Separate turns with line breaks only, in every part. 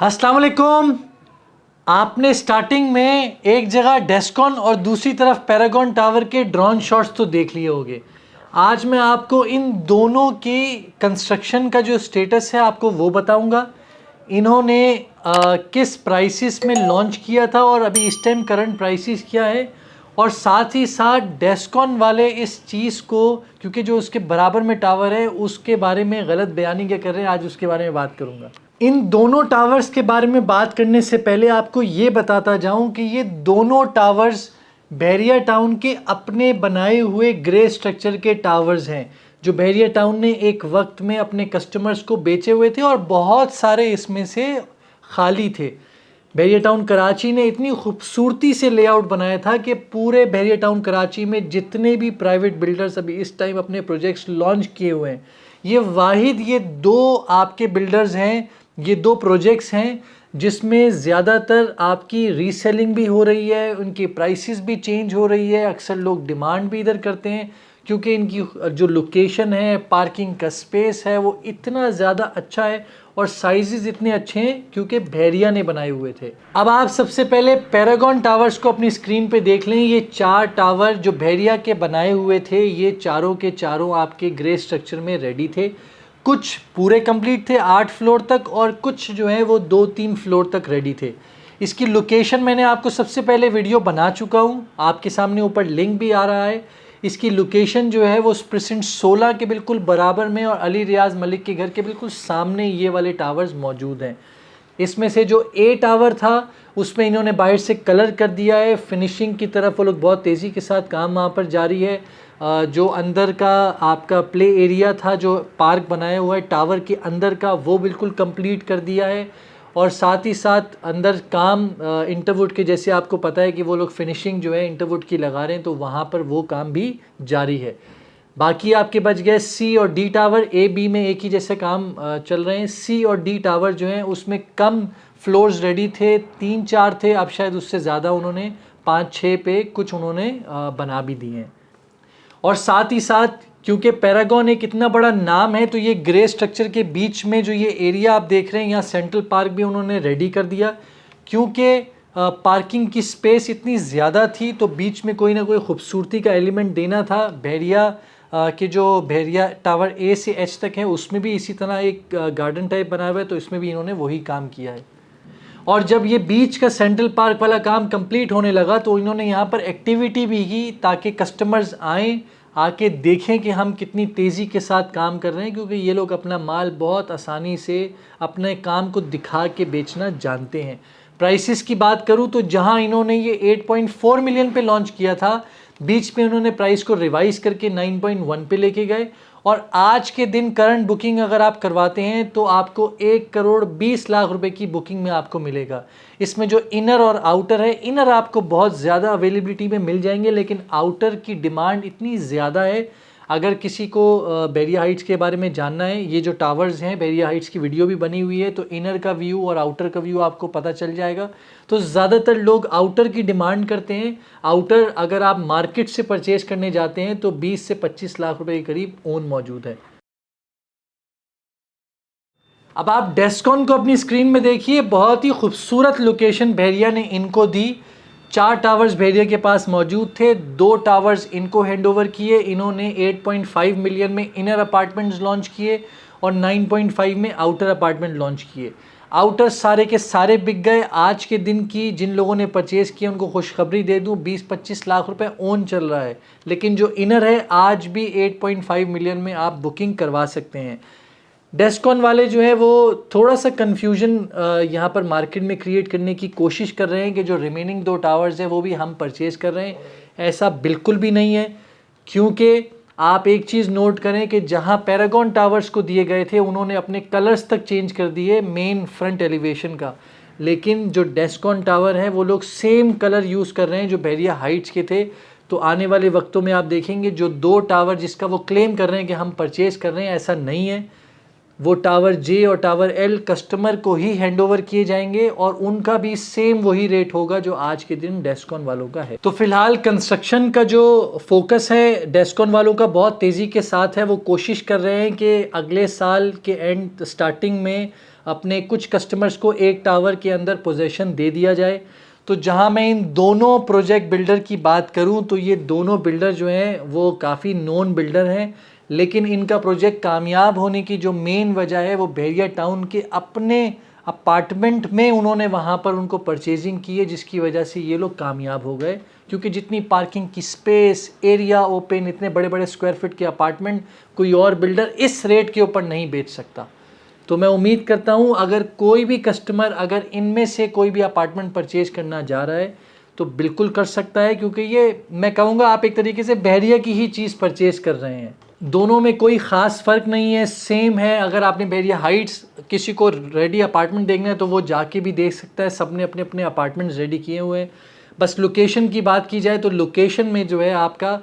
अस्सलाम वालेकुम। आपने स्टार्टिंग में एक जगह डेस्कॉन और दूसरी तरफ पैरागॉन टावर के ड्रोन शॉट्स तो देख लिए होंगे। आज मैं आपको इन दोनों की कंस्ट्रक्शन का जो स्टेटस है आपको वो बताऊंगा। इन्होंने किस प्राइसेस में लॉन्च किया था और अभी इस टाइम करंट प्राइसेस क्या है, और साथ ही साथ डेस्कॉन वाले इस चीज़ को, क्योंकि जो उसके बराबर में टावर है उसके बारे में गलत बयानी क्या कर रहे हैं, आज उसके बारे में बात करूंगा। इन दोनों टावर्स के बारे में बात करने से पहले आपको ये बताता जाऊं कि ये दोनों टावर्स बहरिया टाउन के अपने बनाए हुए ग्रे स्ट्रक्चर के टावर्स हैं, जो बहरिया टाउन ने एक वक्त में अपने कस्टमर्स को बेचे हुए थे और बहुत सारे इसमें से खाली थे। बहरिया टाउन कराची ने इतनी खूबसूरती से लेआउट बनाया था कि पूरे बहरिया टाउन कराची में जितने भी प्राइवेट बिल्डर्स अभी इस टाइम अपने प्रोजेक्ट्स लॉन्च किए हुए हैं, ये दो आपके बिल्डर्स हैं, ये दो प्रोजेक्ट्स हैं जिसमें ज़्यादातर आपकी रीसेलिंग भी हो रही है, उनकी प्राइसेस भी चेंज हो रही है। अक्सर लोग डिमांड भी इधर करते हैं क्योंकि इनकी जो लोकेशन है, पार्किंग का स्पेस है, वो इतना ज़्यादा अच्छा है और साइजेस इतने अच्छे हैं क्योंकि बहरिया ने बनाए हुए थे। अब आप सबसे पहले पैरागॉन टावर्स को अपनी स्क्रीन पे देख लें। ये 4 टावर जो बहरिया के बनाए हुए थे, ये चारों के चारों आपके ग्रे स्ट्रक्चर में रेडी थे। कुछ पूरे कंप्लीट थे 8 फ्लोर तक, और कुछ जो है वो 2-3 फ्लोर तक रेडी थे। इसकी लोकेशन मैंने आपको सबसे पहले वीडियो बना चुका हूँ, आपके सामने ऊपर लिंक भी आ रहा है। इसकी लोकेशन जो है वो प्रेसिडेंट 16 के बिल्कुल बराबर में और अली रियाज मलिक के घर के बिल्कुल सामने ये वाले टावर्स मौजूद हैं। इसमें से जो ए टावर था उसमें इन्होंने बाहर से कलर कर दिया है, फिनिशिंग की तरफ वो लोग बहुत तेज़ी के साथ काम वहाँ पर जारी है। जो अंदर का आपका प्ले एरिया था, जो पार्क बनाया हुआ है टावर के अंदर का, वो बिल्कुल कंप्लीट कर दिया है। और साथ ही साथ अंदर काम इंटरवुड के, जैसे आपको पता है कि वो लोग फिनिशिंग जो है इंटरवुड की लगा रहे हैं, तो वहाँ पर वो काम भी जारी है। बाकी आपके बच गए सी और डी टावर। ए बी में एक ही जैसे काम चल रहे हैं। सी और डी टावर जो हैं उसमें कम फ्लोर्स रेडी थे, 3-4 थे, अब शायद उससे ज़्यादा उन्होंने 5-6 पे कुछ उन्होंने बना भी दिए हैं। और साथ ही साथ क्योंकि पैरागॉन एक इतना बड़ा नाम है, तो ये ग्रे स्ट्रक्चर के बीच में जो ये एरिया आप देख रहे हैं, यहाँ सेंट्रल पार्क भी उन्होंने रेडी कर दिया। क्योंकि पार्किंग की स्पेस इतनी ज़्यादा थी तो बीच में कोई ना कोई खूबसूरती का एलिमेंट देना था। बहरिया के जो बहरिया टावर ए से एच तक है उसमें भी इसी तरह एक गार्डन टाइप बना हुआ है, तो इसमें भी इन्होंने वही काम किया है। और जब ये बीच का सेंट्रल पार्क वाला काम कंप्लीट होने लगा तो इन्होंने यहाँ पर एक्टिविटी भी की ताकि कस्टमर्स आएँ, आके देखें कि हम कितनी तेज़ी के साथ काम कर रहे हैं, क्योंकि ये लोग अपना माल बहुत आसानी से अपने काम को दिखा के बेचना जानते हैं। प्राइसेस की बात करूँ तो जहां इन्होंने ये 8.4 मिलियन पे लॉन्च किया था, बीच में उन्होंने प्राइस को रिवाइज करके 9.1 पे लेके गए। और आज के दिन करंट बुकिंग अगर आप करवाते हैं तो आपको 1,20,00,000 रुपए की बुकिंग में आपको मिलेगा। इसमें जो इनर और आउटर है, इनर आपको बहुत ज़्यादा अवेलेबिलिटी में मिल जाएंगे, लेकिन आउटर की डिमांड इतनी ज़्यादा है। अगर किसी को बहरिया हाइट्स के बारे में जानना है, ये जो टावर्स हैं बहरिया हाइट्स की वीडियो भी बनी हुई है, तो इनर का व्यू और आउटर का व्यू आपको पता चल जाएगा। तो ज़्यादातर लोग आउटर की डिमांड करते हैं। आउटर अगर आप मार्केट से परचेज करने जाते हैं तो 20 से 25 लाख रुपए के करीब ओन मौजूद है। अब आप डेस्कॉन को अपनी स्क्रीन में देखिए, बहुत ही खूबसूरत लोकेशन बहरिया ने इनको दी। 4 टावर्स बहरिया के पास मौजूद थे, 2 टावर्स इनको हैंडओवर किए। इन्होंने 8.5 मिलियन में इनर अपार्टमेंट्स लॉन्च किए और 9.5 में आउटर अपार्टमेंट लॉन्च किए। आउटर सारे के सारे बिक गए। आज के दिन की जिन लोगों ने परचेज़ किया उनको खुशखबरी दे दूं, 20-25 लाख रुपए ओन चल रहा है। लेकिन जो इनर है आज भी 8.5 मिलियन में आप बुकिंग करवा सकते हैं। डेस्कॉन वाले जो है वो थोड़ा सा कन्फ्यूजन यहाँ पर मार्केट में क्रिएट करने की कोशिश कर रहे हैं कि जो रिमेनिंग 2 टावर्स हैं वो भी हम परचेज़ कर रहे हैं। ऐसा बिल्कुल भी नहीं है, क्योंकि आप एक चीज़ नोट करें कि जहाँ पैरागॉन टावर्स को दिए गए थे उन्होंने अपने कलर्स तक चेंज कर दिए मेन फ्रंट एलिवेशन का, लेकिन जो डेस्कॉन टावर है वो लोग सेम कलर यूज़ कर रहे हैं जो बहरिया हाइट्स के थे। तो आने वाले वक्तों में आप देखेंगे जो 2 टावर जिसका वो क्लेम कर रहे हैं कि हम परचेज़ कर रहे हैं, ऐसा नहीं है। वो टावर जे और टावर एल कस्टमर को ही हैंडओवर किए जाएंगे और उनका भी सेम वही रेट होगा जो आज के दिन डेस्कॉन वालों का है। तो फिलहाल कंस्ट्रक्शन का जो फोकस है डेस्कॉन वालों का बहुत तेज़ी के साथ है। वो कोशिश कर रहे हैं कि अगले साल के एंड स्टार्टिंग में अपने कुछ कस्टमर्स को एक टावर के अंदर पोजेशन दे दिया जाए। तो जहां मैं इन दोनों प्रोजेक्ट बिल्डर की बात करूं तो ये दोनों बिल्डर जो हैं वो काफ़ी नोन बिल्डर हैं, लेकिन इनका प्रोजेक्ट कामयाब होने की जो मेन वजह है वो बहरिया टाउन के अपने अपार्टमेंट में उन्होंने वहाँ पर उनको परचेजिंग की है, जिसकी वजह से ये लोग कामयाब हो गए। क्योंकि जितनी पार्किंग की स्पेस, एरिया ओपन, इतने बड़े बड़े स्क्वायर फीट के अपार्टमेंट कोई और बिल्डर इस रेट के ऊपर नहीं बेच सकता। तो मैं उम्मीद करता हूँ अगर कोई भी कस्टमर अगर इनमें से कोई भी अपार्टमेंट परचेज करना जा रहा है तो बिल्कुल कर सकता है, क्योंकि ये मैं कहूँगा आप एक तरीके से बहरिया की ही चीज़ परचेज कर रहे हैं। दोनों में कोई ख़ास फ़र्क नहीं है, सेम है। अगर आपने बहरिया हाइट्स किसी को रेडी अपार्टमेंट देखना है तो वो जाके भी देख सकता है, सब ने अपने अपने अपार्टमेंट्स रेडी किए हुए हैं। बस लोकेशन की बात की जाए तो लोकेशन में जो है आपका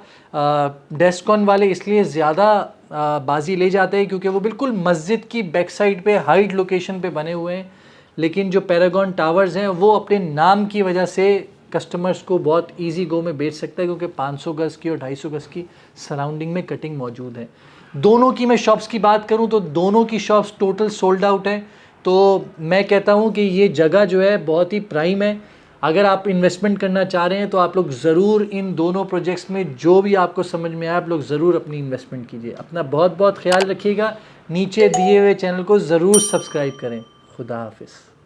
डेस्कॉन वाले इसलिए ज़्यादा बाजी ले जाते हैं क्योंकि वो बिल्कुल मस्जिद की बैक साइड पे हाइट लोकेशन पे बने हुए हैं। लेकिन जो पैरागॉन टावर्स हैं वो अपने नाम की वजह से कस्टमर्स को बहुत इजी गो में बेच सकता है, क्योंकि 500 गज़ की और 250 गज़ की सराउंडिंग में कटिंग मौजूद है। दोनों की मैं शॉप्स की बात करूं तो दोनों की शॉप्स टोटल सोल्ड आउट हैं। तो मैं कहता हूं कि ये जगह जो है बहुत ही प्राइम है। अगर आप इन्वेस्टमेंट करना चाह रहे हैं तो आप लोग ज़रूर इन दोनों प्रोजेक्ट्स में जो भी आपको समझ में आए आप लोग ज़रूर अपनी इन्वेस्टमेंट कीजिए। अपना बहुत बहुत ख्याल रखिएगा। नीचे दिए हुए चैनल को ज़रूर सब्सक्राइब करें। खुदा हाफिज़।